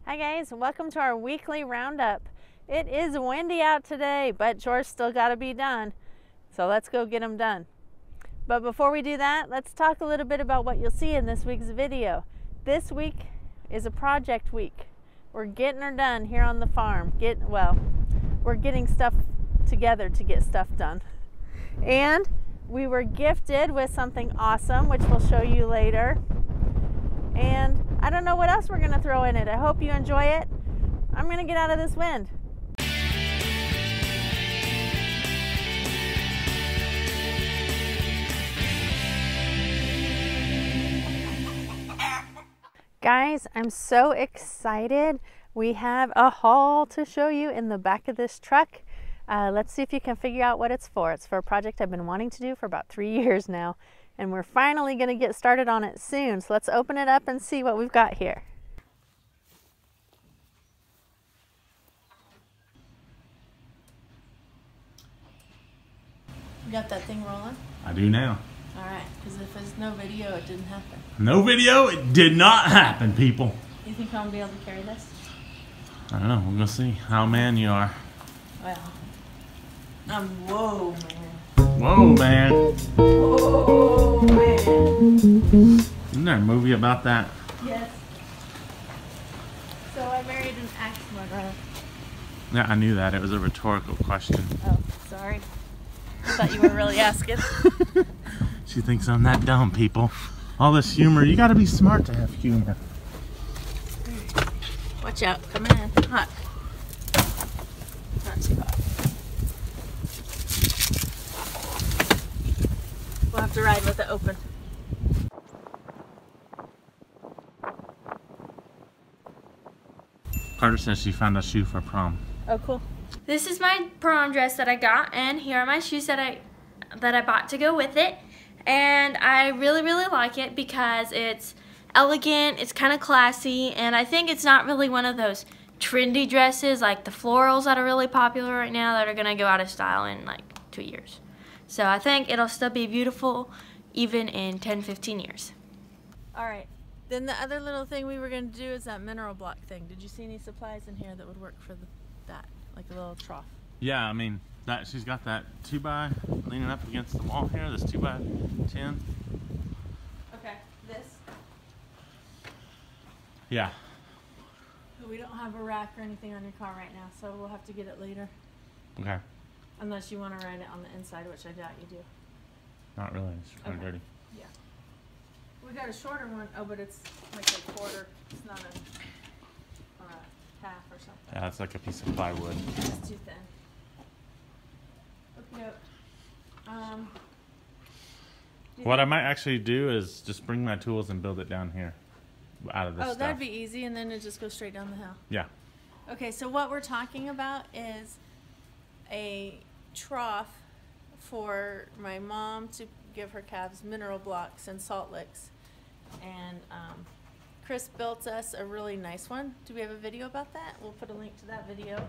Hi guys, and welcome to our weekly roundup. It is windy out today, but chores still got to be done. So let's go get them done. But before we do that, let's talk a little bit about what you'll see in this week's video. This week is a project week. We're getting her done here on the farm. We're getting stuff together to get stuff done. And we were gifted with something awesome, which we'll show you later. And I don't know what else we're gonna throw in it. I hope you enjoy it. I'm gonna get out of this wind. Guys, I'm so excited. We have a haul to show you in the back of this truck. Let's see if you can figure out what it's for. It's for a project I've been wanting to do for about 3 years now. And we're finally going to get started on it soon. So let's open it up and see what we've got here. You got that thing rolling? I do now. All right, because if there's no video, it didn't happen. No video? It did not happen, people. You think I'm going to be able to carry this? I don't know. We're going to see how man you are. Well, whoa, man. Whoa, man. Oh, man. Isn't there a movie about that? Yes. So I married an axe murderer. Yeah, I knew that. It was a rhetorical question. Oh, sorry. I thought you were really asking. She thinks I'm that dumb, people. All this humor. You got to be smart to have humor. Watch out. Coming in. Hot. Not too hot. We'll have to ride with it open. Carter says she found a shoe for prom. Oh, cool. This is my prom dress that I got, and here are my shoes that I bought to go with it. And I really like it because it's elegant, it's kind of classy, and I think it's not really one of those trendy dresses like the florals that are really popular right now that are going to go out of style in like 2 years. So I think it'll still be beautiful even in 10-15 years. All right. Then the other little thing we were going to do is that mineral block thing. Did you see any supplies in here that would work for that? Like a little trough? Yeah, I mean, she's got that 2x leaning up against the wall here. This 2x10. Okay. This? Yeah. We don't have a rack or anything on your car right now, so we'll have to get it later. Okay. Unless you want to ride it on the inside, which I doubt you do. Not really. It's kind of dirty. Yeah. We got a shorter one. Oh, but it's like a quarter. It's not a half or something. Yeah, it's like a piece of plywood. It's too thin. Okay. What I might actually do is just bring my tools and build it down here out of this stuff. That'd be easy, and then it just goes straight down the hill. Yeah. Okay, so what we're talking about is a trough for my mom to give her calves mineral blocks and salt licks. And Chris built us a really nice one. Do we have a video about that? We'll put a link to that video.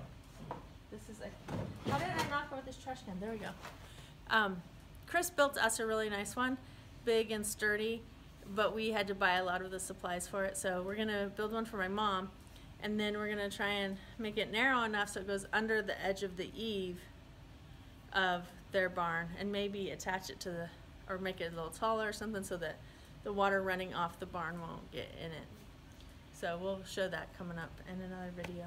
This is how did I knock over this trash can? There we go. Chris built us a really nice one, big and sturdy, but we had to buy a lot of the supplies for it. So we're gonna build one for my mom, and then we're gonna try and make it narrow enough so it goes under the edge of the eave of their barn, and maybe attach it to or make it a little taller or something so that the water running off the barn won't get in it. So we'll show that coming up in another video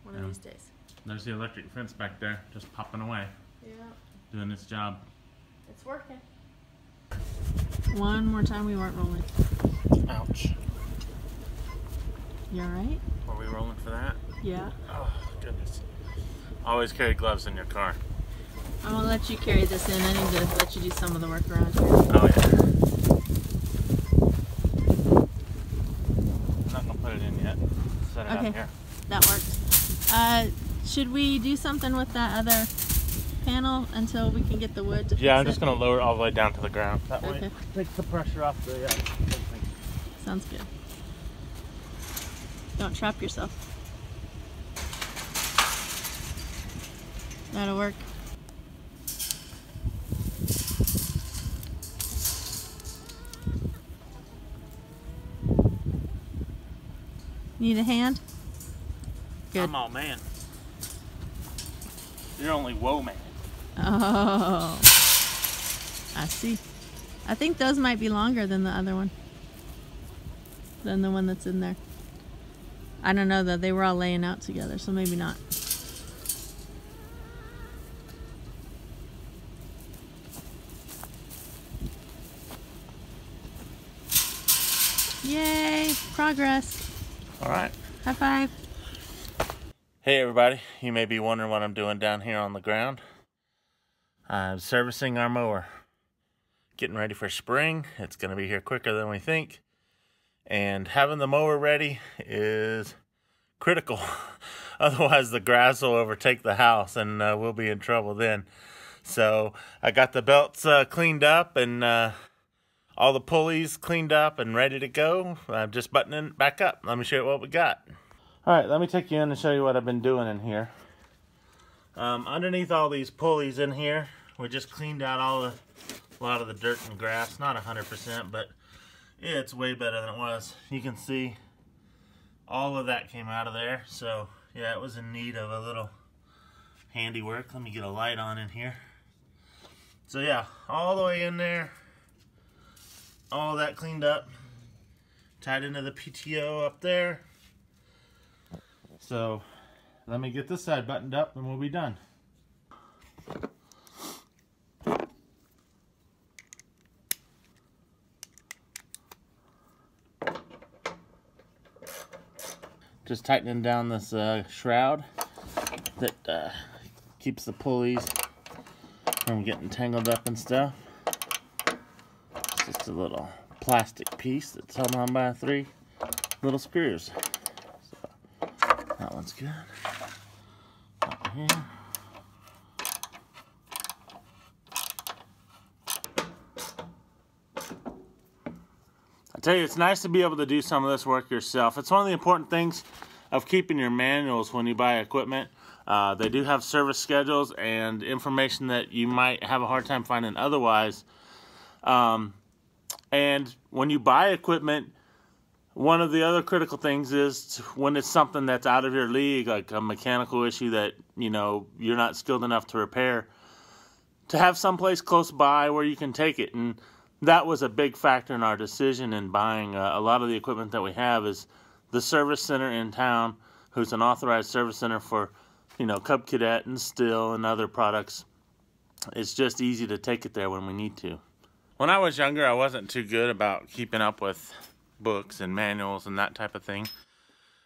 one of these days. There's the electric fence back there, just popping away. Yeah. Doing its job. It's working. One more time, we weren't rolling. Ouch. You alright? Are we rolling for that? Yeah. Oh, goodness. Always carry gloves in your car. I'm gonna let you carry this in. I need to let you do some of the work around here. Oh, yeah. I'm not gonna put it in yet. Set it up here. That works. Should we do something with that other panel until we can get the wood to fix I'm just gonna lower it all the way down to the ground. That way it takes the pressure off the thing. Sounds good. Don't trap yourself. That'll work. Need a hand? Good. I'm all man. You're only whoa man. Oh, I see. I think those might be longer than the other one. Than the one that's in there. I don't know though, they were all laying out together, so maybe not. Yay, progress. All right. High five. Hey everybody, you may be wondering what I'm doing down here on the ground. I'm servicing our mower. Getting ready for spring. It's going to be here quicker than we think. And having the mower ready is critical. Otherwise the grass will overtake the house and we'll be in trouble then. So I got the belts cleaned up and all the pulleys cleaned up and ready to go. I'm just buttoning it back up. Let me show you what we got. Alright, let me take you in and show you what I've been doing in here. Underneath all these pulleys in here, we just cleaned out a lot of the dirt and grass. Not 100%, but it's way better than it was. You can see all of that came out of there. So yeah, it was in need of a little handiwork. Let me get a light on in here. So yeah, all the way in there, all that cleaned up, tied into the PTO up there. So let me get this side buttoned up and we'll be done. Just tightening down this shroud that keeps the pulleys from getting tangled up and stuff. It's just a little plastic piece that's held on by 3 little screws. So that one's good. Up here. I tell you, it's nice to be able to do some of this work yourself. It's one of the important things of keeping your manuals when you buy equipment. They do have service schedules and information that you might have a hard time finding otherwise. And when you buy equipment, one of the other critical things is when it's something that's out of your league, like a mechanical issue that you're not skilled enough to repair, to have someplace close by where you can take it. And that was a big factor in our decision in buying a lot of the equipment that we have is the service center in town, who's an authorized service center for, Cub Cadet and Stihl and other products. It's just easy to take it there when we need to. When I was younger, I wasn't too good about keeping up with books and manuals and that type of thing.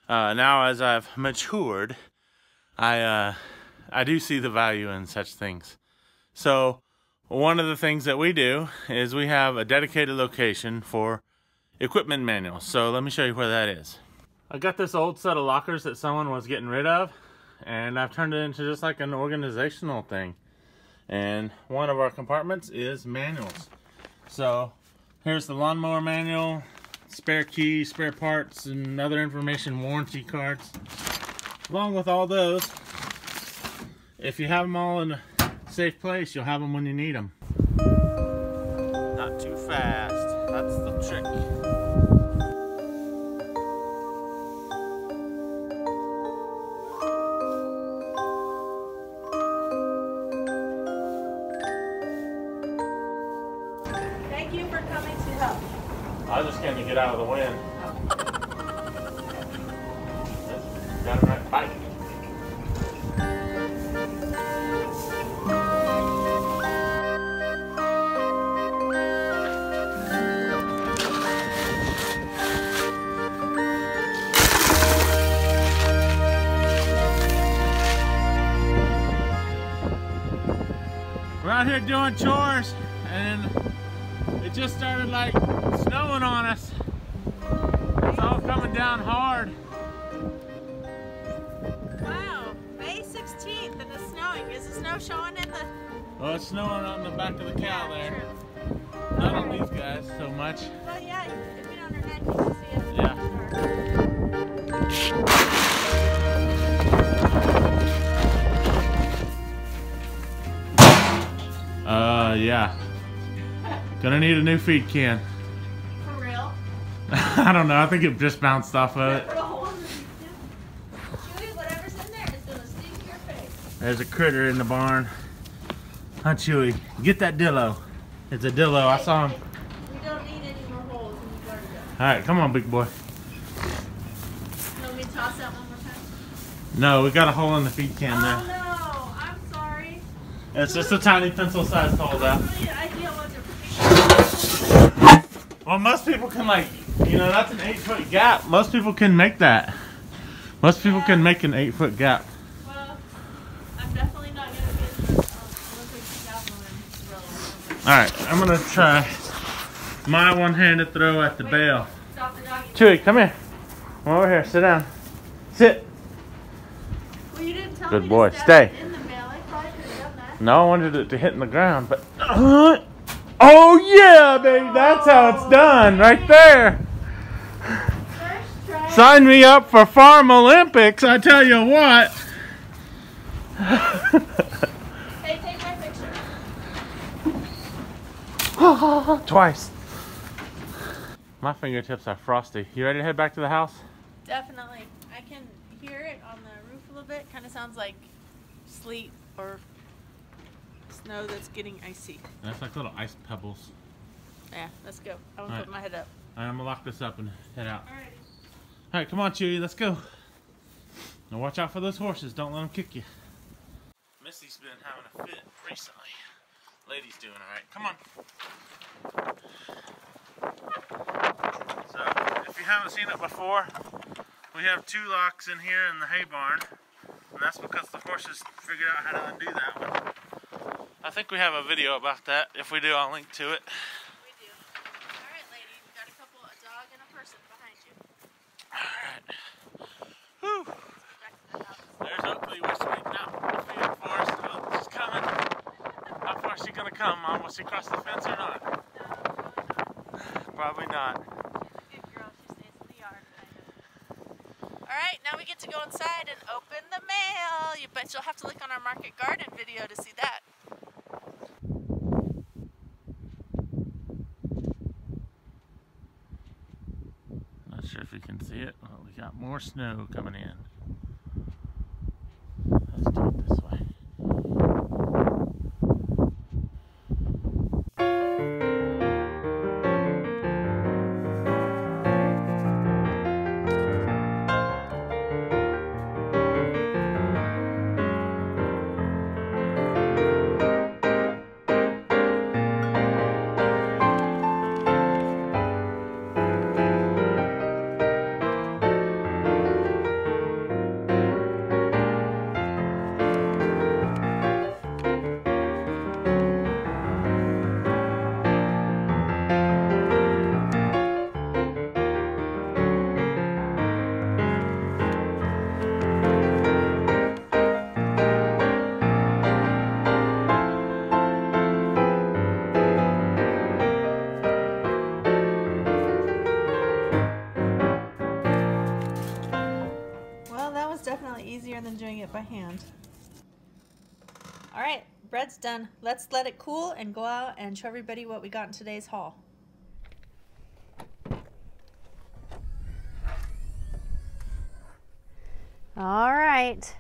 Now, as I've matured, I do see the value in such things. So one of the things that we do is we have a dedicated location for equipment manuals. So let me show you where that is. I got this old set of lockers that someone was getting rid of, and I've turned it into just like an organizational thing. And one of our compartments is manuals. So here's the lawnmower manual, spare keys, spare parts, and other information, warranty cards. Along with all those, if you have them all in a safe place, you'll have them when you need them. Not too fast, that's the trick. Thank you for coming to help. I just came to get out of the wind. Got it right. Bye. We're out here doing chores, and it just started like snowing on us. It's all coming down hard. Wow, May 16th and it's snowing. Is the snow showing in the... Well, it's snowing on the back of the cow there. True. Not on these guys so much. Well, yeah, if we don't her head, you can see it. Yeah. Yeah. Gonna need a new feed can. For real? I don't know. I think it just bounced off of it. Put a hole in the There's a critter in the barn. Huh, Chewy? Get that dillo. It's a dillo. I saw him. We don't need any more holes in the garden. Alright, come on, big boy. You want me to toss that one more time? No, we got a hole in the feed can there. Oh no, I'm sorry. It's just a tiny pencil-sized hole though. Well, most people can, like, you know, that's an 8-foot gap. Most people can make that. Most people can make an 8-foot gap. Well, I'm definitely not going to get the Olympic javelin throw. Alright, I'm going to try my one-handed throw at the bale. Stop the doggy. Chewy, come here. Come over here. Sit down. Sit. Well, you didn't tell Good me boy. to step Stay. in the mail. I probably could have done that. No, I wanted it to hit in the ground, but... Oh, yeah, baby. That's how it's done. Right there. First try. Sign me up for Farm-lympics, I tell you what. Hey, take my picture. Twice. My fingertips are frosty. You ready to head back to the house? Definitely. I can hear it on the roof a little bit. Kind of sounds like sleet or snow that's getting icy. That's like little ice pebbles. Yeah, let's go. I want to Alright. put my head up. I'm going to lock this up and head out. Alrighty. Alright, come on, Chewy. Let's go. Now watch out for those horses. Don't let them kick you. Missy's been having a fit recently. Lady's doing alright. Come on. So, if you haven't seen it before, we have 2 locks in here in the hay barn. And that's because the horses figured out how to undo that one. I think we have a video about that. If we do, I'll link to it. We do. Alright, lady. We got a dog and a person behind you. Alright. Whew. Back to the house. There's Oakley. We're waiting out feeding for us. Oh, she's coming. How far is she going to come, Mom? Will she cross the fence or not? No, Probably not. she's a good girl. She stays in the yard. Alright, now we get to go inside and open the mail. You bet you'll have to look on our market garden video to see that. Not sure if you can see it. Well, we got more snow coming in. Let's do it this way. Easier than doing it by hand. Alright, bread's done. Let's let it cool and go out and show everybody what we got in today's haul. Alright,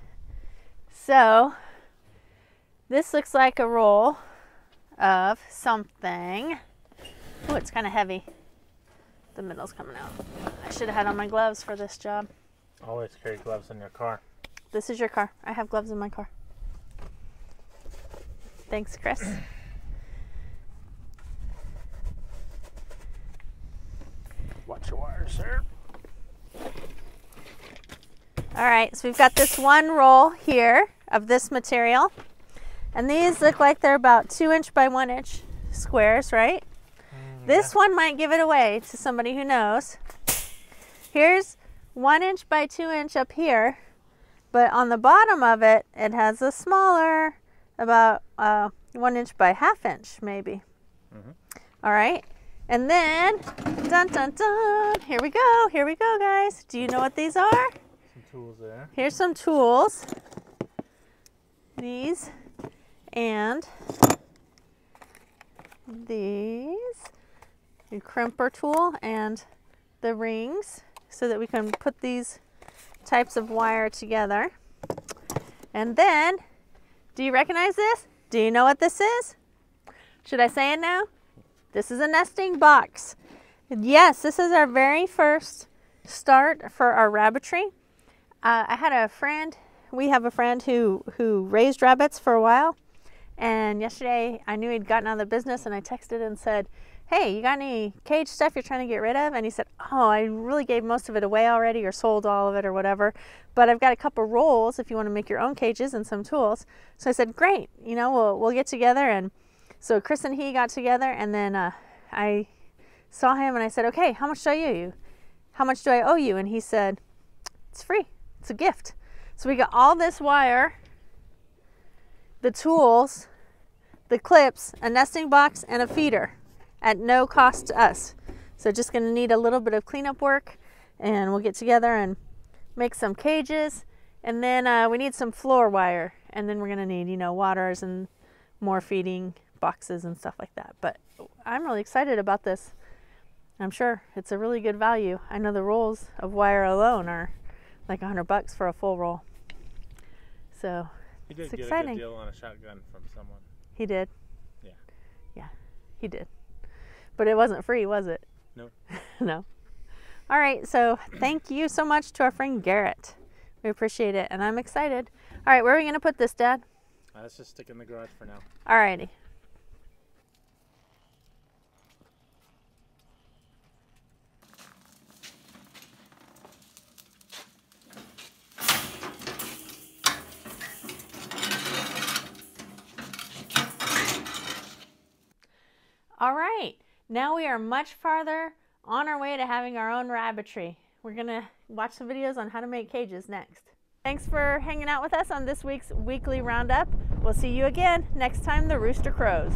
so this looks like a roll of something. Oh, it's kind of heavy. The middle's coming out. I should have had on my gloves for this job. Always carry gloves in your car. This is your car. I have gloves in my car. Thanks, Chris. Watch your wires, sir. All right, so we've got this one roll here of this material. And these look like they're about 2" by 1" squares, right? This one might give it away to somebody who knows. Here's 1" by 2" up here, but on the bottom of it, it has a smaller, about 1" by ½ inch, maybe. All right, and then, dun dun dun, here we go, guys. Do you know what these are? Some tools there. Here's some tools. These and these. A crimper tool and the rings so that we can put these types of wire together. And then Do you recognize this? Do you know what this is? Should I say it now? This is a nesting box. Yes, this is our very first start for our rabbitry. I had a friend, we have a friend who raised rabbits for a while, and yesterday I knew he'd gotten out of the business, and I texted and said, hey, you got any cage stuff you're trying to get rid of? And he said, oh, I really gave most of it away already, or sold all of it or whatever, but I've got a couple rolls if you want to make your own cages and some tools. So I said, great, you know, we'll get together. And so Chris and he got together, and then I saw him and I said, okay, how much do I owe you? How much do I owe you? And he said, it's free. It's a gift. So we got all this wire, the tools, the clips, a nesting box, and a feeder at no cost to us. So just going to need a little bit of cleanup work, and we'll get together and make some cages, and then we need some floor wire, and then we're going to need, you know, waters and more feeding boxes and stuff like that. But I'm really excited about this. I'm sure it's a really good value. I know the rolls of wire alone are like $100 for a full roll. So it's exciting. He did get a good deal on a shotgun from someone. He did? Yeah. Yeah, he did. But it wasn't free, was it? No. No. All right, so thank you so much to our friend Garrett. We appreciate it, and I'm excited. All right, where are we going to put this, Dad? Let's just stick it in the garage for now. All righty. All right, now we are much farther on our way to having our own rabbitry. We're gonna watch some videos on how to make cages next. Thanks for hanging out with us on this week's weekly roundup. We'll see you again next time the rooster crows.